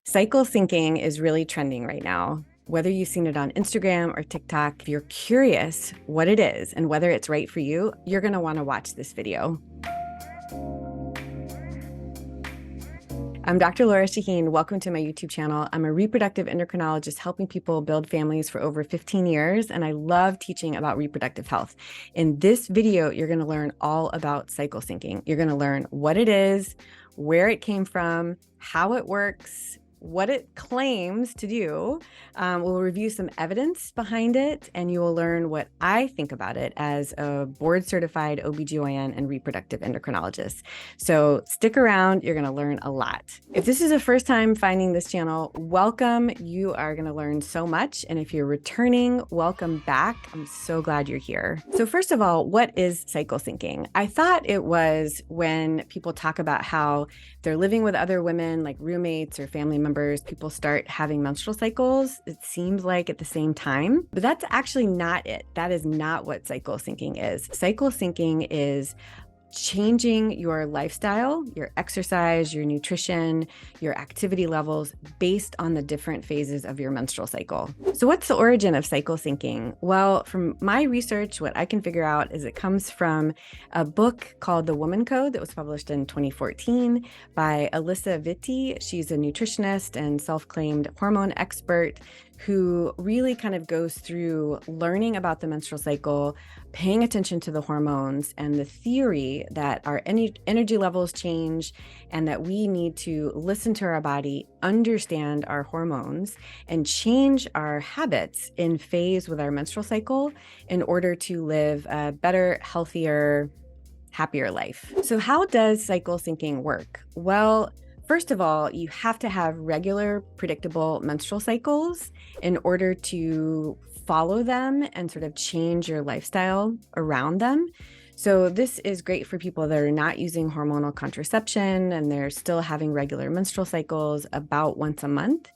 Cycle syncing is really trending right now. Whether you've seen it on Instagram or TikTok, if you're curious what it is and whether it's right for you, you're going to want to watch this video. I'm Dr. Lora Shahine. Welcome to my YouTube channel. I'm a reproductive endocrinologist helping people build families for over 15 years, and I love teaching about reproductive health. In this video, you're going to learn all about cycle syncing. You're going to learn what it is, where it came from, how it works, what it claims to do. We'll review some evidence behind it, and you will learn what I think about it as a board-certified OB-GYN and reproductive endocrinologist. So stick around, you're gonna learn a lot. If this is the first time finding this channel, welcome. You are gonna learn so much. And if you're returning, welcome back. I'm so glad you're here. So first of all, what is cycle syncing? I thought it was when people talk about how they're living with other women, like roommates or family members, people start having menstrual cycles, it seems like at the same time, but that's actually not it. That is not what cycle syncing is. Cycle syncing is changing your lifestyle, your exercise, your nutrition, your activity levels based on the different phases of your menstrual cycle. So what's the origin of cycle syncing? Well, from my research, what I can figure out is it comes from a book called The Woman Code that was published in 2014 by Alyssa Vitti. She's a nutritionist and self-claimed hormone expert who really kind of goes through learning about the menstrual cycle, paying attention to the hormones, and the theory that our energy levels change and that we need to listen to our body, understand our hormones, and change our habits in phase with our menstrual cycle in order to live a better, healthier, happier life. So how does cycle syncing work? Well, first of all, you have to have regular, predictable menstrual cycles in order to follow them and sort of change your lifestyle around them. So this is great for people that are not using hormonal contraception and they're still having regular menstrual cycles about once a month.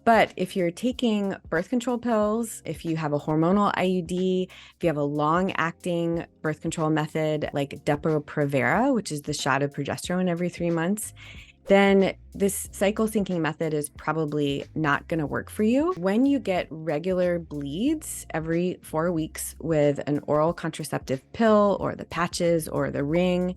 But if you're taking birth control pills, if you have a hormonal IUD, if you have a long-acting birth control method like Depo-Provera, which is the shot of progesterone every 3 months, then this cycle syncing method is probably not going to work for you. When you get regular bleeds every 4 weeks with an oral contraceptive pill or the patches or the ring,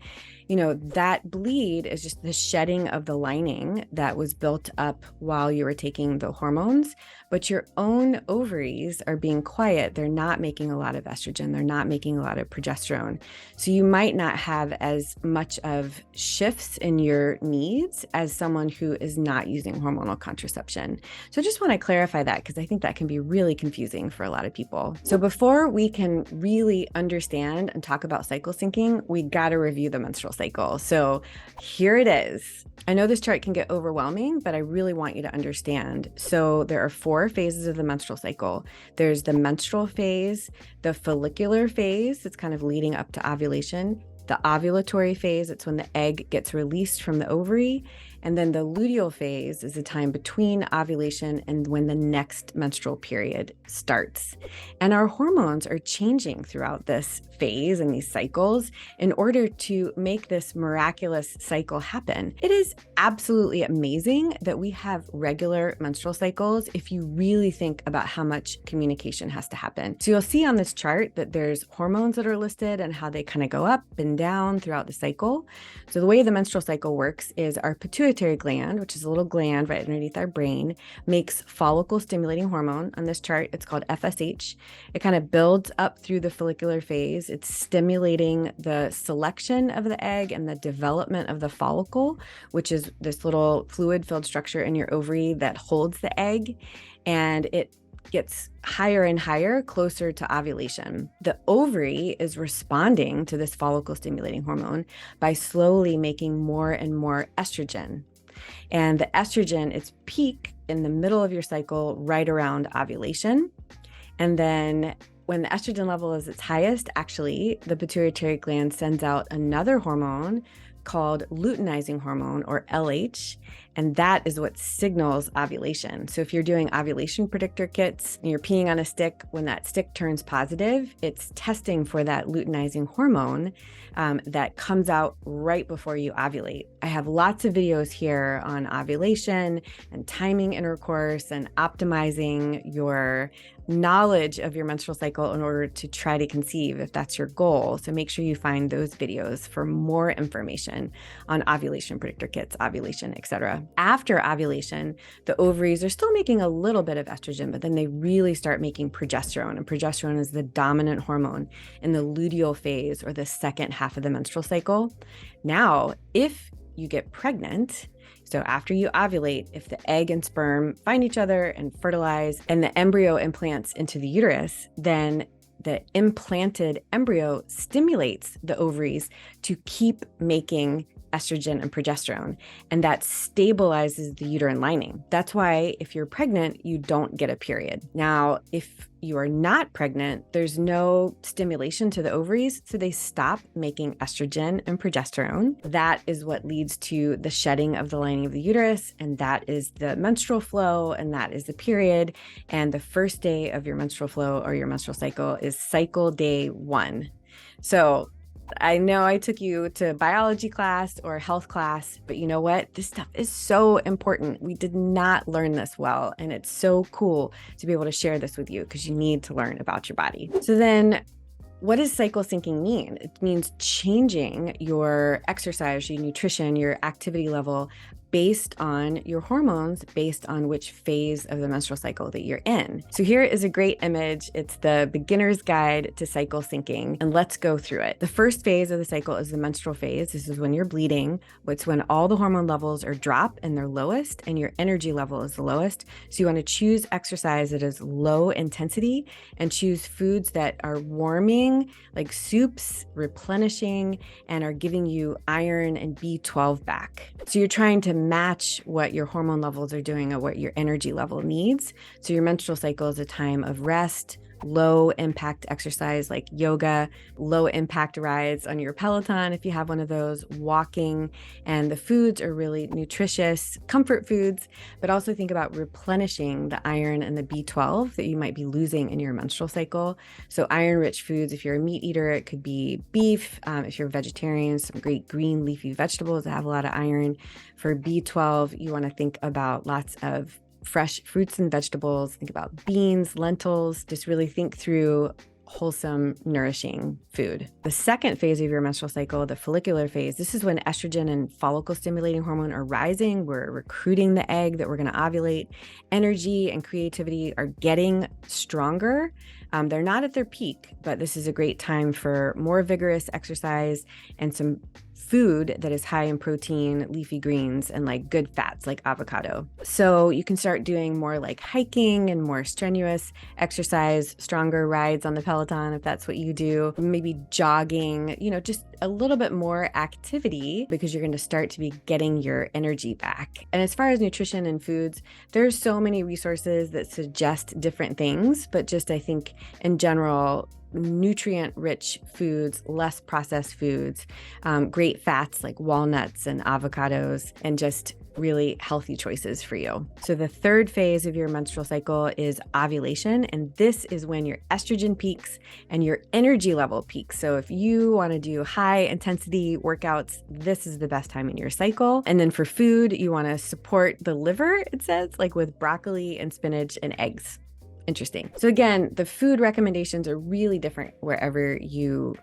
that bleed is just the shedding of the lining that was built up while you were taking the hormones, but your own ovaries are being quiet. They're not making a lot of estrogen. They're not making a lot of progesterone. So you might not have as much of shifts in your needs as someone who is not using hormonal contraception. So I just want to clarify that because I think that can be really confusing for a lot of people. So before we can really understand and talk about cycle syncing, we got to review the menstrual cycle. So here it is. I know this chart can get overwhelming, but I really want you to understand. So there are 4 phases of the menstrual cycle. There's the menstrual phase, the follicular phase, that's kind of leading up to ovulation, the ovulatory phase, it's when the egg gets released from the ovary, and then the luteal phase is the time between ovulation and when the next menstrual period starts. And our hormones are changing throughout this phase and these cycles in order to make this miraculous cycle happen. It is absolutely amazing that we have regular menstrual cycles if you really think about how much communication has to happen. So you'll see on this chart that there's hormones that are listed and how they kind of go up and down throughout the cycle. So the way the menstrual cycle works is our pituitary gland, which is a little gland right underneath our brain, makes follicle stimulating hormone. On this chart, it's called FSH. It kind of builds up through the follicular phase. It's stimulating the selection of the egg and the development of the follicle, which is this little fluid-filled structure in your ovary that holds the egg, and it gets higher and higher closer to ovulation. The ovary is responding to this follicle stimulating hormone by slowly making more and more estrogen. And the estrogen, its peak in the middle of your cycle, right around ovulation. And then when the estrogen level is its highest, actually, the pituitary gland sends out another hormone called luteinizing hormone, or LH, And that is what signals ovulation. So if you're doing ovulation predictor kits and you're peeing on a stick, when that stick turns positive, it's testing for that luteinizing hormone that comes out right before you ovulate. I have lots of videos here on ovulation and timing intercourse and optimizing your knowledge of your menstrual cycle in order to try to conceive if that's your goal. So make sure you find those videos for more information on ovulation predictor kits, ovulation, etc. After ovulation, the ovaries are still making a little bit of estrogen, but then they really start making progesterone. And progesterone is the dominant hormone in the luteal phase, or the second half of the menstrual cycle. Now, if you get pregnant, so after you ovulate, if the egg and sperm find each other and fertilize and the embryo implants into the uterus, then the implanted embryo stimulates the ovaries to keep making estrogen and progesterone, and that stabilizes the uterine lining. That's why if you're pregnant, you don't get a period. Now, if you are not pregnant, there's no stimulation to the ovaries, so they stop making estrogen and progesterone. That is what leads to the shedding of the lining of the uterus, and that is the menstrual flow, and that is the period. And the first day of your menstrual flow or your menstrual cycle is cycle day 1. So I know I took you to biology class or health class, but you know what? This stuff is so important. We did not learn this well, and it's so cool to be able to share this with you because you need to learn about your body. So then, what does cycle syncing mean? It means changing your exercise, your nutrition, your activity level based on your hormones, based on which phase of the menstrual cycle that you're in. So here is a great image. It's the beginner's guide to cycle syncing, and let's go through it. The first phase of the cycle is the menstrual phase. This is when you're bleeding. It's when all the hormone levels are drop and they're lowest, and your energy level is the lowest. So you want to choose exercise that is low intensity and choose foods that are warming, like soups, replenishing, and are giving you iron and B12 back. So you're trying to match what your hormone levels are doing or what your energy level needs. So your menstrual cycle is a time of rest, low impact exercise like yoga, low impact rides on your Peloton if you have one of those, walking, and the foods are really nutritious, comfort foods, but also think about replenishing the iron and the B12 that you might be losing in your menstrual cycle. So iron-rich foods, if you're a meat eater, it could be beef. If you're a vegetarian, some great green leafy vegetables that have a lot of iron. For B12, you want to think about lots of fresh fruits and vegetables. Think about beans, lentils. Just really think through wholesome, nourishing food. The second phase of your menstrual cycle, the follicular phase, this is when estrogen and follicle stimulating hormone are rising. We're recruiting the egg that we're going to ovulate. Energy and creativity are getting stronger. They're not at their peak, but this is a great time for more vigorous exercise and some food that is high in protein, leafy greens, and like good fats like avocado. So you can start doing more like hiking and more strenuous exercise, stronger rides on the Peloton if that's what you do, maybe jogging, just a little bit more activity because you're going to start to be getting your energy back. And as far as nutrition and foods, there's so many resources that suggest different things, but just I think in general, nutrient-rich foods, less processed foods, great fats like walnuts and avocados, and just really healthy choices for you. So the third phase of your menstrual cycle is ovulation, and this is when your estrogen peaks and your energy level peaks. So if you want to do high intensity workouts, this is the best time in your cycle. And then for food, you want to support the liver, it says, like with broccoli and spinach and eggs. Interesting. So again, the food recommendations are really different wherever you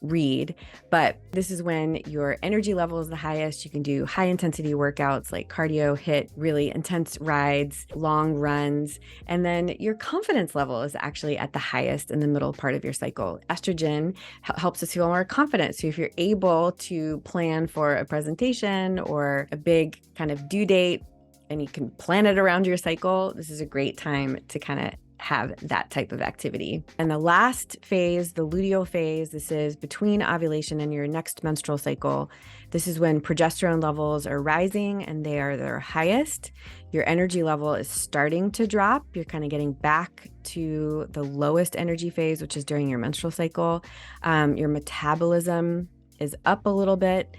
read, but this is when your energy level is the highest. You can do high intensity workouts like cardio, HIIT, really intense rides, long runs, and then your confidence level is actually at the highest in the middle part of your cycle. Estrogen helps us feel more confident. So if you're able to plan for a presentation or a big kind of due date, and you can plan it around your cycle, this is a great time to kind of have that type of activity. And the last phase, the luteal phase, this is between ovulation and your next menstrual cycle. This is when progesterone levels are rising and they are their highest. Your energy level is starting to drop. You're kind of getting back to the lowest energy phase, which is during your menstrual cycle. Your metabolism is up a little bit.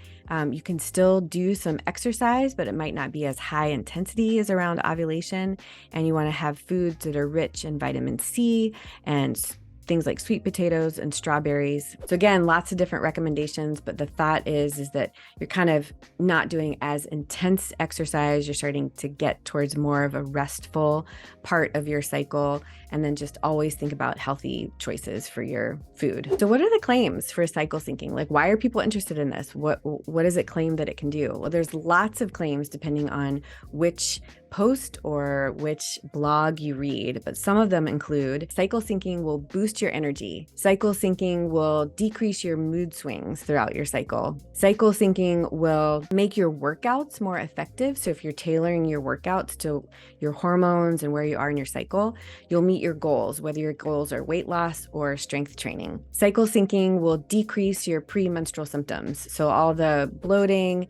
You can still do some exercise, but it might not be as high intensity as around ovulation. And you want to have foods that are rich in vitamin C and things like sweet potatoes and strawberries. So again, lots of different recommendations, but the thought is that you're kind of not doing as intense exercise. You're starting to get towards more of a restful part of your cycle, and then just always think about healthy choices for your food. So what are the claims for cycle syncing? Like, why are people interested in this? What does it claim that it can do? Well, there's lots of claims depending on which post or which blog you read, but some of them include cycle syncing will boost your energy. Cycle syncing will decrease your mood swings throughout your cycle. Cycle syncing will make your workouts more effective. So if you're tailoring your workouts to your hormones and where you are in your cycle, you'll meet your goals, whether your goals are weight loss or strength training. Cycle syncing will decrease your premenstrual symptoms. So all the bloating,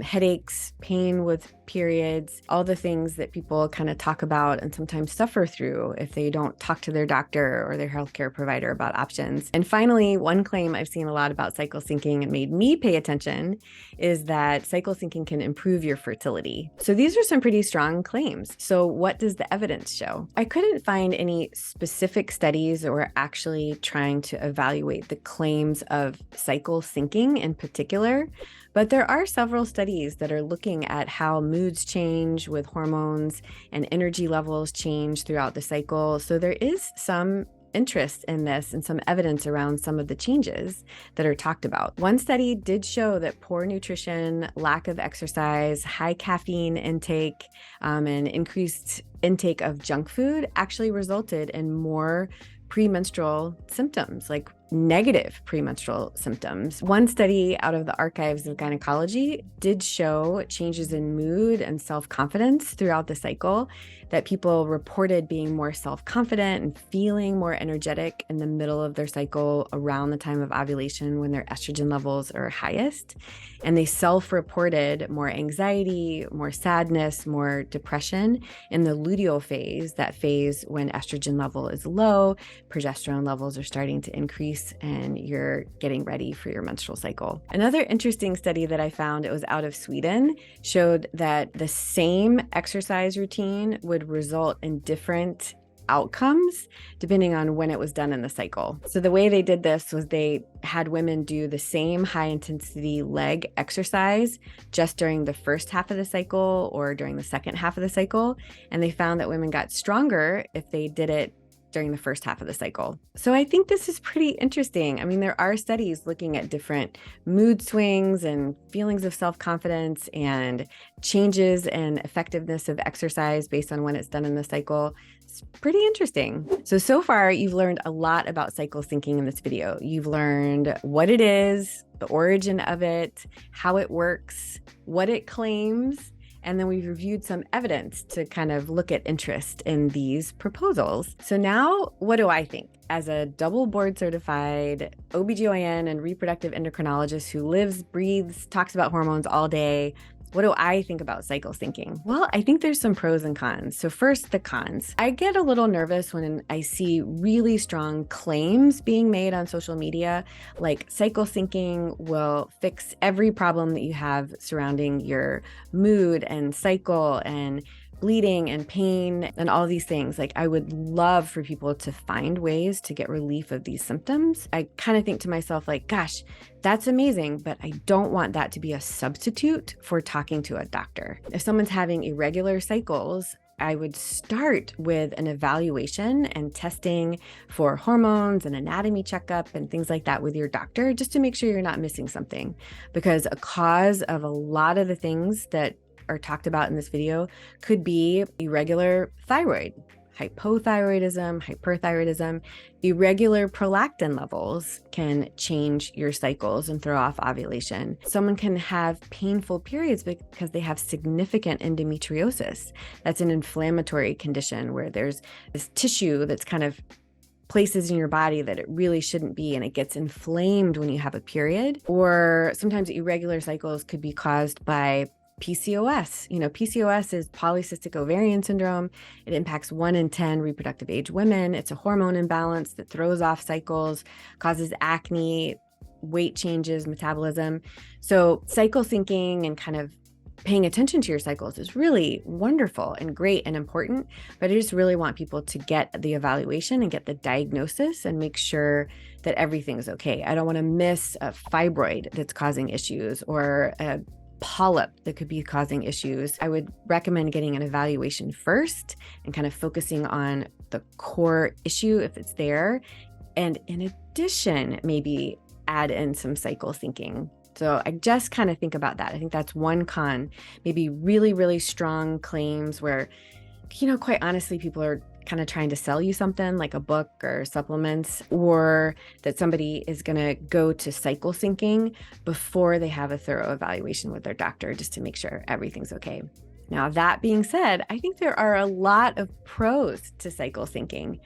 headaches, pain with periods, all the things that people kind of talk about and sometimes suffer through if they don't talk to their doctor or their healthcare provider about options. And finally, one claim I've seen a lot about cycle syncing and made me pay attention is that cycle syncing can improve your fertility. So these are some pretty strong claims. So what does the evidence show? I couldn't find any specific studies that were actually trying to evaluate the claims of cycle syncing in particular, but there are several studies that are looking at how moods change with hormones and energy levels change throughout the cycle. So there is some interest in this and some evidence around some of the changes that are talked about. One study did show that poor nutrition, lack of exercise, high caffeine intake, and increased intake of junk food actually resulted in more premenstrual symptoms, like negative premenstrual symptoms. One study out of the Archives of Gynecology did show changes in mood and self-confidence throughout the cycle, that people reported being more self-confident and feeling more energetic in the middle of their cycle around the time of ovulation when their estrogen levels are highest. And they self-reported more anxiety, more sadness, more depression in the luteal phase, that phase when estrogen level is low, progesterone levels are starting to increase, and you're getting ready for your menstrual cycle. Another interesting study that I found, it was out of Sweden, showed that the same exercise routine would result in different outcomes depending on when it was done in the cycle. So the way they did this was they had women do the same high intensity leg exercise just during the first half of the cycle or during the second half of the cycle. And they found that women got stronger if they did it during the first half of the cycle. So I think this is pretty interesting. I mean, there are studies looking at different mood swings and feelings of self-confidence and changes in effectiveness of exercise based on when it's done in the cycle. It's pretty interesting. So far you've learned a lot about cycle syncing in this video. You've learned what it is, the origin of it, how it works, what it claims, and then we've reviewed some evidence to kind of look at interest in these proposals. So now, what do I think? As a double board certified OB-GYN and reproductive endocrinologist who lives, breathes, talks about hormones all day, what do I think about cycle syncing? Well, I think there's some pros and cons. So first, the cons. I get a little nervous when I see really strong claims being made on social media, like cycle syncing will fix every problem that you have surrounding your mood and cycle and bleeding and pain and all these things. Like, I would love for people to find ways to get relief of these symptoms. I kind of think to myself, like, gosh, that's amazing, but I don't want that to be a substitute for talking to a doctor. If someone's having irregular cycles, I would start with an evaluation and testing for hormones and anatomy checkup and things like that with your doctor, just to make sure you're not missing something. Because a cause of a lot of the things that are talked about in this video could be irregular thyroid, hypothyroidism, hyperthyroidism. Irregular prolactin levels can change your cycles and throw off ovulation. Someone can have painful periods because they have significant endometriosis. That's an inflammatory condition where there's this tissue that's kind of places in your body that it really shouldn't be, and it gets inflamed when you have a period. Or sometimes irregular cycles could be caused by PCOS. PCOS is polycystic ovarian syndrome. It impacts 1 in 10 reproductive age women. It's a hormone imbalance that throws off cycles, causes acne, weight changes, metabolism. So cycle syncing and kind of paying attention to your cycles is really wonderful and great and important, but I just really want people to get the evaluation and get the diagnosis and make sure that everything's okay. I don't want to miss a fibroid that's causing issues or a polyp that could be causing issues. I would recommend getting an evaluation first and kind of focusing on the core issue if it's there. And in addition, maybe add in some cycle syncing. So I just kind of think about that. I think that's one con, maybe really, really strong claims where, quite honestly, people are kind of trying to sell you something like a book or supplements, or that somebody is going to go to cycle syncing before they have a thorough evaluation with their doctor just to make sure everything's okay. Now, that being said, I think there are a lot of pros to cycle syncing.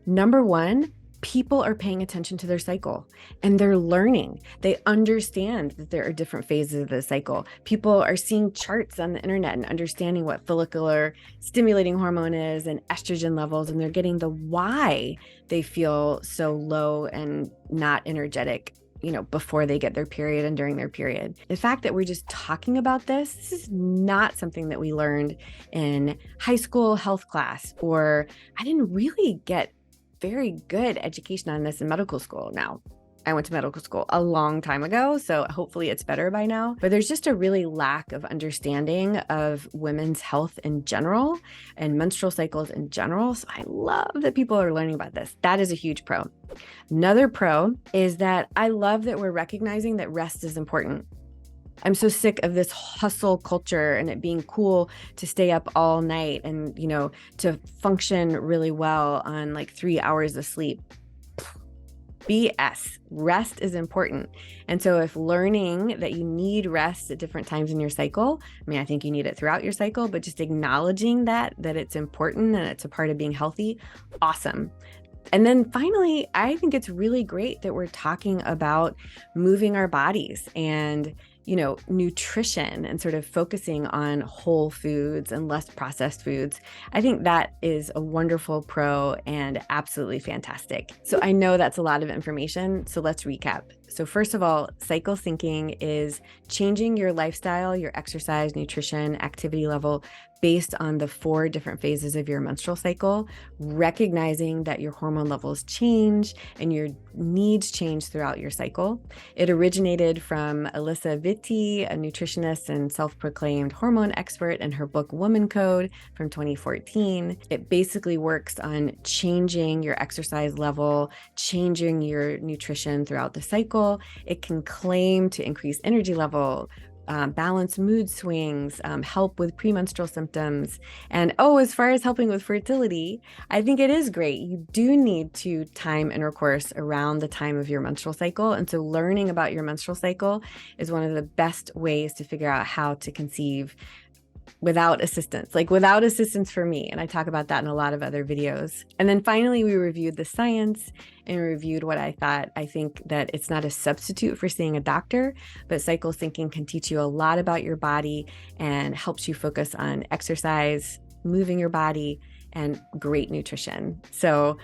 Number one, people are paying attention to their cycle and they're learning. They understand that there are different phases of the cycle. People are seeing charts on the internet and understanding what follicular stimulating hormone is and estrogen levels, and they're getting the why they feel so low and not energetic before they get their period and during their period. The fact that we're just talking about this is not something that we learned in high school health class, or I didn't really get very good education on this in medical school. Now, I went to medical school a long time ago, so hopefully it's better by now. But there's just a really lack of understanding of women's health in general and menstrual cycles in general. So I love that people are learning about this. That is a huge pro. Another pro is that I love that we're recognizing that rest is important. I'm so sick of this hustle culture and it being cool to stay up all night and, to function really well on like 3 hours of sleep. BS. Rest is important. And so if learning that you need rest at different times in your cycle, I think you need it throughout your cycle, but just acknowledging that it's important and it's a part of being healthy, awesome. And then finally, I think it's really great that we're talking about moving our bodies and nutrition and sort of focusing on whole foods and less processed foods. I think that is a wonderful pro and absolutely fantastic. So I know that's a lot of information. So let's recap. So first of all, cycle syncing is changing your lifestyle, your exercise, nutrition, activity level based on the 4 different phases of your menstrual cycle, recognizing that your hormone levels change and your needs change throughout your cycle. It originated from Alyssa Vitti, a nutritionist and self-proclaimed hormone expert, in her book Woman Code from 2014. It basically works on changing your exercise level, changing your nutrition throughout the cycle. It can claim to increase energy level, balance mood swings, help with premenstrual symptoms. And as far as helping with fertility, I think it is great. You do need to time intercourse around the time of your menstrual cycle. And so learning about your menstrual cycle is one of the best ways to figure out how to conceive without assistance for me. And I talk about that in a lot of other videos. And then finally, we reviewed the science and reviewed what I thought. I think that it's not a substitute for seeing a doctor, but cycle syncing can teach you a lot about your body and helps you focus on exercise, moving your body, and great nutrition. So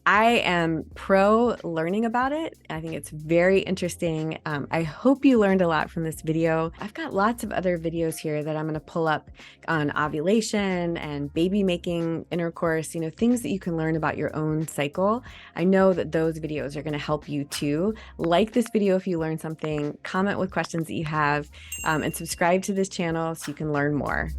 I am pro learning about it. I think it's very interesting. I hope you learned a lot from this video. I've got lots of other videos here that I'm going to pull up on ovulation and baby making, intercourse, things that you can learn about your own cycle. I know that those videos are going to help you too. Like this video if you learned something, comment with questions that you have, and subscribe to this channel so you can learn more.